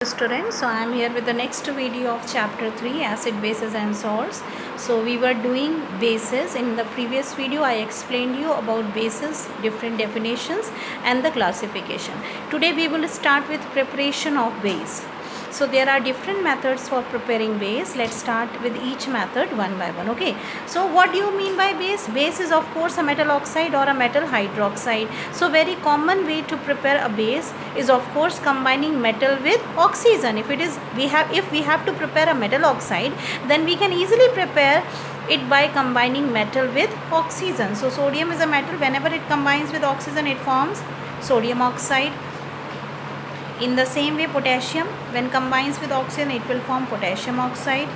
Students, so I am here with the next video of chapter 3, acid bases and salts. So we were doing bases. In the previous video I explained you about bases, different definitions and the classification. Today we will start with preparation of base. So there are different methods for preparing base. Let's start with each method one by one. Okay, so what do you mean by base? Base is of course a metal oxide or a metal hydroxide. So very common way to prepare a base is of course combining metal with oxygen. If we have to prepare a metal oxide, then we can easily prepare it by combining metal with oxygen. So sodium is a metal. Whenever it combines with oxygen, it forms sodium oxide. In the same way, potassium, when combines with oxygen, it will form potassium oxide.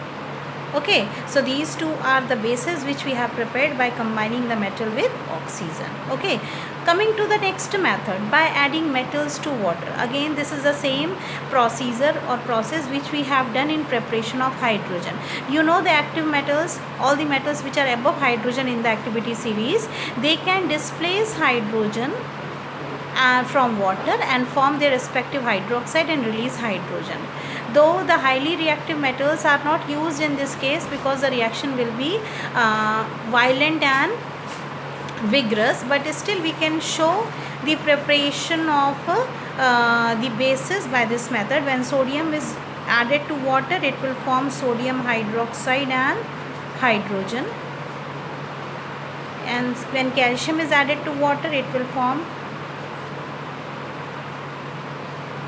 Okay, so these two are the bases which we have prepared by combining the metal with oxygen. Okay, coming to the next method, by adding metals to water. Again, this is the same procedure or process which we have done in preparation of hydrogen. You know the active metals, all the metals which are above hydrogen in the activity series, they can displace hydrogen from water and form their respective hydroxide and release hydrogen. Though the highly reactive metals are not used in this case because the reaction will be violent and vigorous, but still we can show the preparation of the bases by this method. When sodium is added to water, it will form sodium hydroxide and hydrogen, and when calcium is added to water, it will form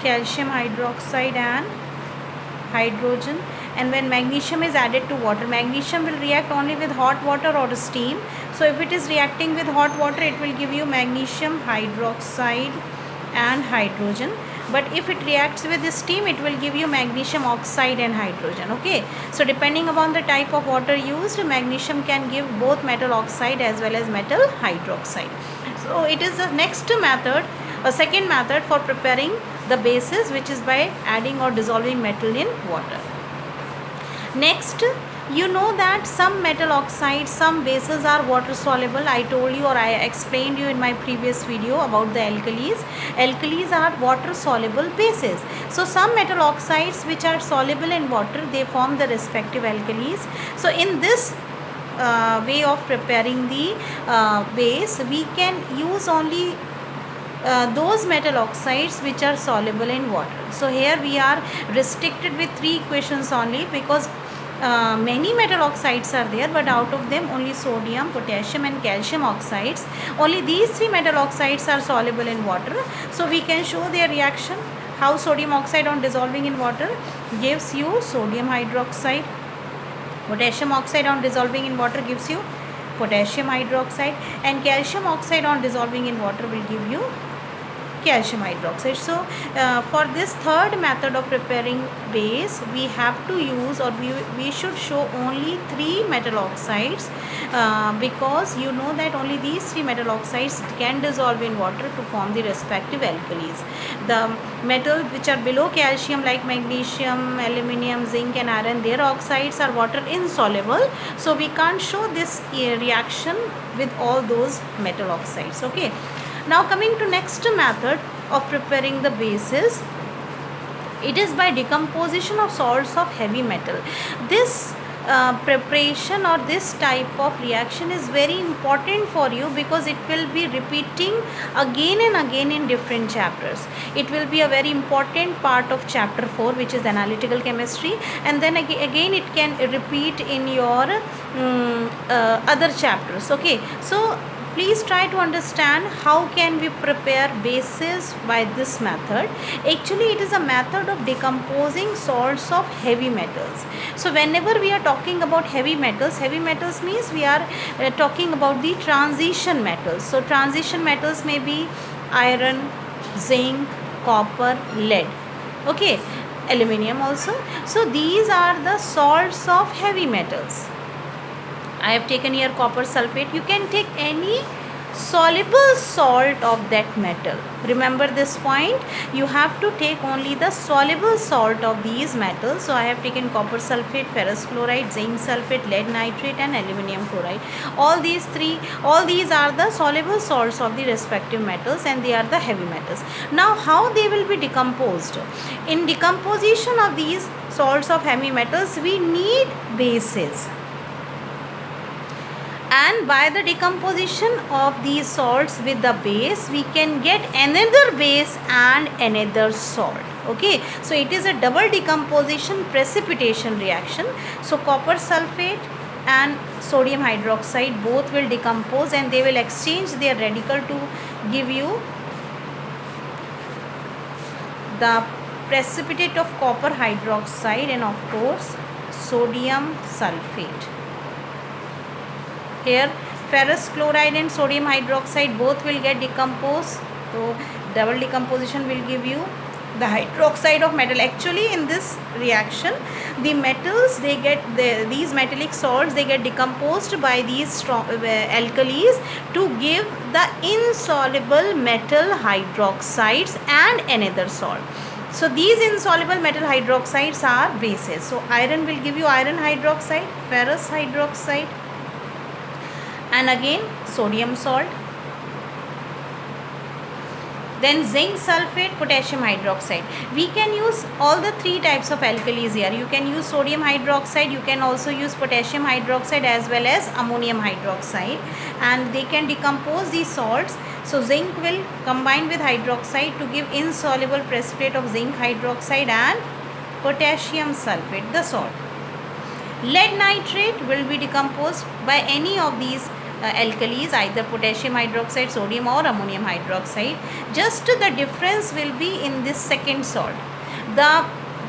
calcium hydroxide and hydrogen. And when magnesium is added to water, magnesium will react only with hot water or steam. So if it is reacting with hot water, it will give you magnesium hydroxide and hydrogen, but if it reacts with the steam, it will give you magnesium oxide and hydrogen. Okay, so depending upon the type of water used, magnesium can give both metal oxide as well as metal hydroxide. So it is the next method, a second method for preparing the bases, which is by adding or dissolving metal in water. Next, you know that some metal oxides, some bases are water soluble. I told you or I explained you in my previous video about the alkalis. Alkalis are water soluble bases. So some metal oxides which are soluble in water, they form the respective alkalis. So in this way of preparing the base, we can use only those metal oxides which are soluble in water. So here we are restricted with 3 equations only, because many metal oxides are there, but out of them only sodium, potassium and calcium oxides, only these 3 metal oxides are soluble in water. So we can show their reaction, how sodium oxide on dissolving in water gives you sodium hydroxide, potassium oxide on dissolving in water gives you potassium hydroxide, and calcium oxide on dissolving in water will give you calcium hydroxide. So for this third method of preparing base, we have to use, or we should show only 3 metal oxides, because you know that only these 3 metal oxides can dissolve in water to form the respective alkalis. The metals which are below calcium like magnesium, aluminium, zinc and iron, their oxides are water insoluble, so we can't show this reaction with all those metal oxides. Okay, now coming to next method of preparing the bases, it is by decomposition of salts of heavy metal. This preparation or this type of reaction is very important for you, because it will be repeating again and again in different chapters. It will be a very important part of chapter 4, which is analytical chemistry, and then again it can repeat in your other chapters. Okay, so please try to understand how can we prepare bases by this method. Actually, it is a method of decomposing salts of heavy metals. So whenever we are talking about heavy metals means we are talking about the transition metals. So transition metals may be iron, zinc, copper, lead. Okay, aluminium also. So these are the salts of heavy metals. I have taken here copper sulfate. You can take any soluble salt of that metal. Remember this point, you have to take only the soluble salt of these metals. So I have taken copper sulfate, ferrous chloride, zinc sulfate, lead nitrate and aluminum chloride. All these are the soluble salts of the respective metals, and they are the heavy metals. Now how they will be decomposed? In decomposition of these salts of heavy metals, we need bases, and by the decomposition of these salts with the base, we can get another base and another salt. Okay, so it is a double decomposition precipitation reaction. So copper sulfate and sodium hydroxide both will decompose, and they will exchange their radical to give you the precipitate of copper hydroxide and of course sodium sulfate. Here ferrous chloride and sodium hydroxide both will get decomposed, so double decomposition will give you the hydroxide of metal. Actually in this reaction, the metals, they get these metallic salts, they get decomposed by these strong alkalis to give the insoluble metal hydroxides and another salt. So these insoluble metal hydroxides are bases. So iron will give you iron hydroxide, ferrous hydroxide, and again sodium salt. Then zinc sulfate, potassium hydroxide. We can use all the three types of alkalis here. You can use sodium hydroxide, you can also use potassium hydroxide as well as ammonium hydroxide, and they can decompose these salts. So zinc will combine with hydroxide to give insoluble precipitate of zinc hydroxide and potassium sulfate, the salt. Lead nitrate will be decomposed by any of these alkalis, either potassium hydroxide, sodium or ammonium hydroxide. Just the difference will be in this second salt. The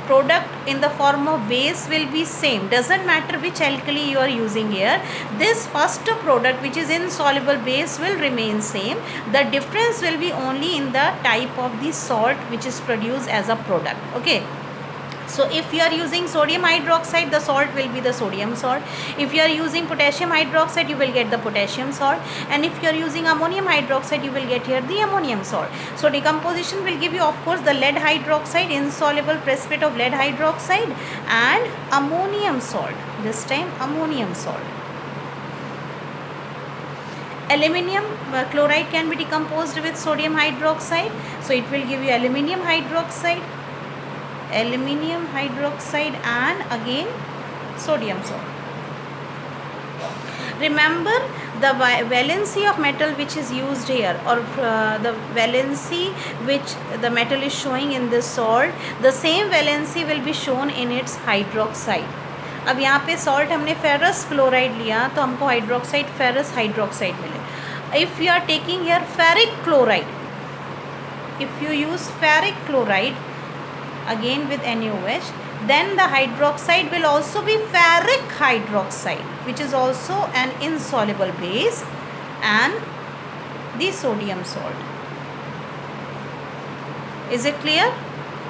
product in the form of base will be same, doesn't matter which alkali you are using here. This first product, which is insoluble base, will remain same. The difference will be only in the type of the salt which is produced as a product. Okay, so if you are using sodium hydroxide, the salt will be the sodium salt. If you are using potassium hydroxide, you will get the potassium salt, and if you are using ammonium hydroxide, you will get here the ammonium salt. So decomposition will give you of course the lead hydroxide, insoluble precipitate of lead hydroxide, and ammonium salt, this time ammonium salt. Aluminium chloride can be decomposed with sodium hydroxide, so it will give you aluminium hydroxide and again sodium salt. Remember the valency of metal which is used here, or the valency which the metal is showing in this salt, the same valency will be shown in its hydroxide. अब यहाँ पे salt हमने ferrous chloride लिया तो हमको hydroxide ferrous hydroxide मिले. If you are taking here ferric chloride, if you use ferric chloride again with NaOH, then the hydroxide will also be ferric hydroxide, which is also an insoluble base, and the sodium salt. Is it clear?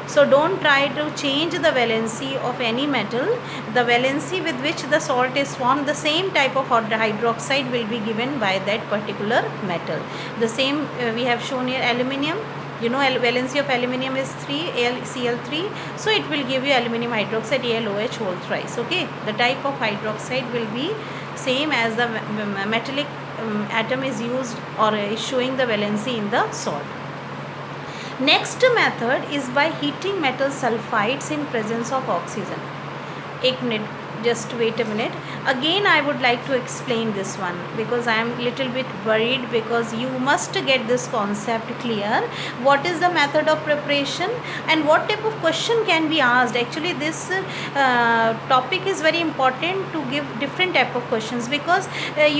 So don't try to change the valency of any metal. The valency with which the salt is formed, the same type of hydroxide will be given by that particular metal. The same we have shown here. Aluminium, you know, valency of aluminium is 3, AlCl3, so it will give you aluminium hydroxide, AlOH whole thrice. Okay, the type of hydroxide will be same as the metallic atom is used or is showing the valency in the salt. Next method is by heating metal sulfides in presence of oxygen. एक minute, just wait a minute. Again I would like to explain this one because I am little bit worried, because you must get this concept clear. What is the method of preparation and what type of question can be asked? Actually this topic is very important to give different type of questions, because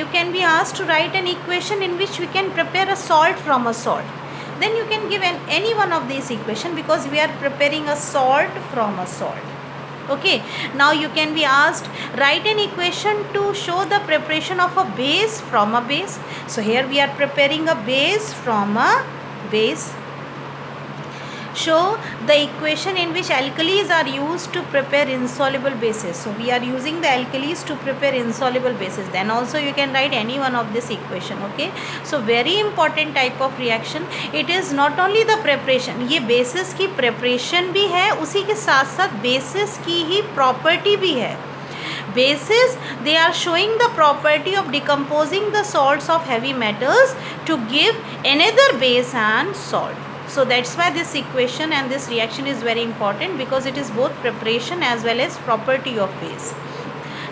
you can be asked to write an equation in which we can prepare a salt from a salt. Then you can give any one of these equation, because we are preparing a salt from a salt. Okay, now you can be asked, write an equation to show the preparation of a base from a base. So here we are preparing a base from a base. show the equation in which alkalis are used to prepare insoluble bases. So we are using the alkalis to prepare insoluble bases. Then also you can write any one of this equation. Okay, so very important type of reaction. It is not only the preparation, ये bases की preparation भी है, उसी के साथ साथ bases की ही property भी है. Bases, they are showing the property of decomposing the salts of heavy metals to give another base and salt. So that's why this equation and this reaction is very important, because it is both preparation as well as property of base.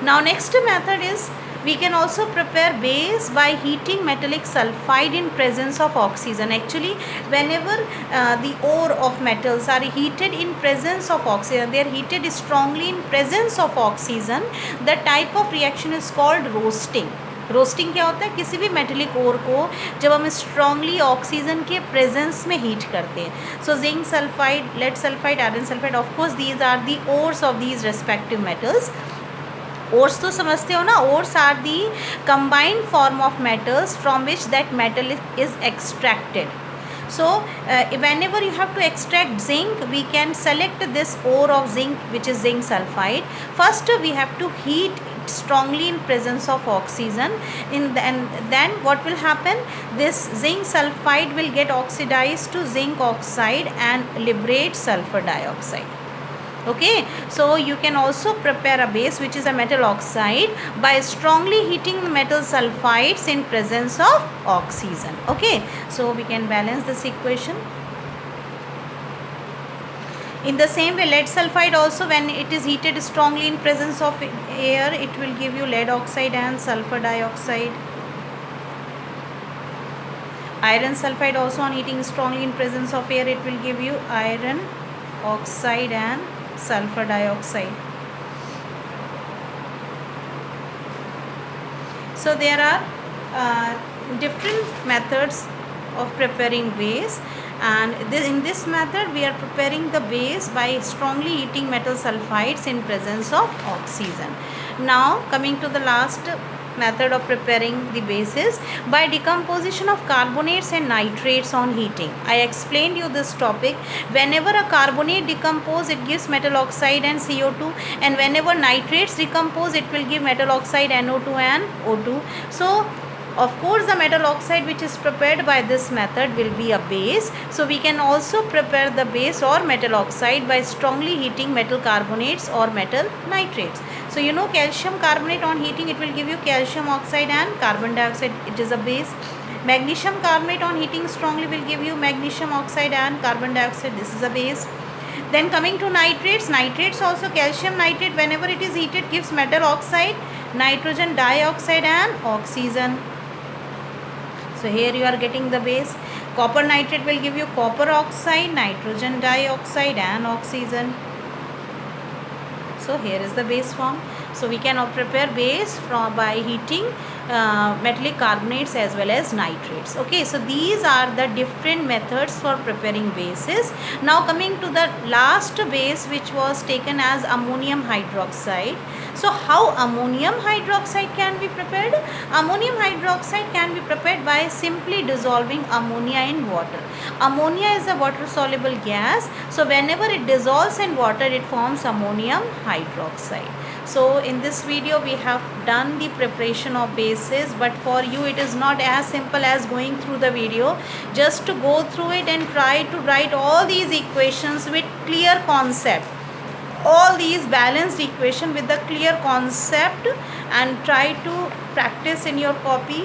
Now next method is, we can also prepare base by heating metallic sulfide in presence of oxygen. Actually, whenever the ore of metals are heated in presence of oxygen, they are heated strongly in presence of oxygen, the type of reaction is called roasting. Roasting क्या होता है, किसी भी metallic ओर को जब हम strongly oxygen के presence में हीट करते हैं. So zinc sulphide, lead sulphide, iron sulphide, of course these are the ores of these respective metals. Ores तो समझते हो ना, ores are the combined form of metals from which that metal is extracted. So whenever you have to extract zinc, we can select this ore of zinc, which is zinc sulfide. First we have to heat it strongly in presence of oxygen, and then what will happen, this zinc sulfide will get oxidized to zinc oxide and liberate sulfur dioxide. Okay, so you can also prepare a base which is a metal oxide by strongly heating the metal sulfides in presence of oxygen. Okay, so we can balance this equation. In the same way, lead sulfide also, when it is heated strongly in presence of air, it will give you lead oxide and sulfur dioxide. Iron sulfide also, on heating strongly in presence of air, it will give you iron oxide and sulfur dioxide. So there are different methods of preparing base, and in this method we are preparing the base by strongly heating metal sulfides in presence of oxygen. Now coming to the last method of preparing the bases, by decomposition of carbonates and nitrates on heating. I explained you this topic. Whenever a carbonate decompose, it gives metal oxide and CO2, and whenever nitrates decompose, it will give metal oxide, NO2 and O2. So of course the metal oxide which is prepared by this method will be a base. So we can also prepare the base or metal oxide by strongly heating metal carbonates or metal nitrates. So you know, calcium carbonate on heating, it will give you calcium oxide and carbon dioxide, it is a base. Magnesium carbonate on heating strongly will give you magnesium oxide and carbon dioxide, this is a base. Then coming to nitrates, nitrates also, calcium nitrate whenever it is heated gives metal oxide, nitrogen dioxide and oxygen. So here you are getting the base. Copper nitrate will give you copper oxide, nitrogen dioxide and oxygen. So here is the base form. So we can prepare base by heating metallic carbonates as well as nitrates. Okay, so these are the different methods for preparing bases. Now coming to the last base, which was taken as ammonium hydroxide. So how ammonium hydroxide can be prepared? Ammonium hydroxide can be prepared by simply dissolving ammonia in water. Ammonia is a water soluble gas. So whenever it dissolves in water, it forms ammonium hydroxide. So in this video we have done the preparation of bases, but for you it is not as simple as going through the video. Just to go through it and try to write all these equations with clear concept, all these balanced equation with the clear concept, and try to practice in your copy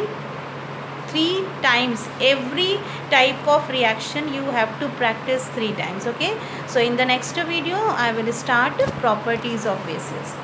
3 times. Every type of reaction you have to practice 3 times. Okay, so in the next video I will start properties of bases.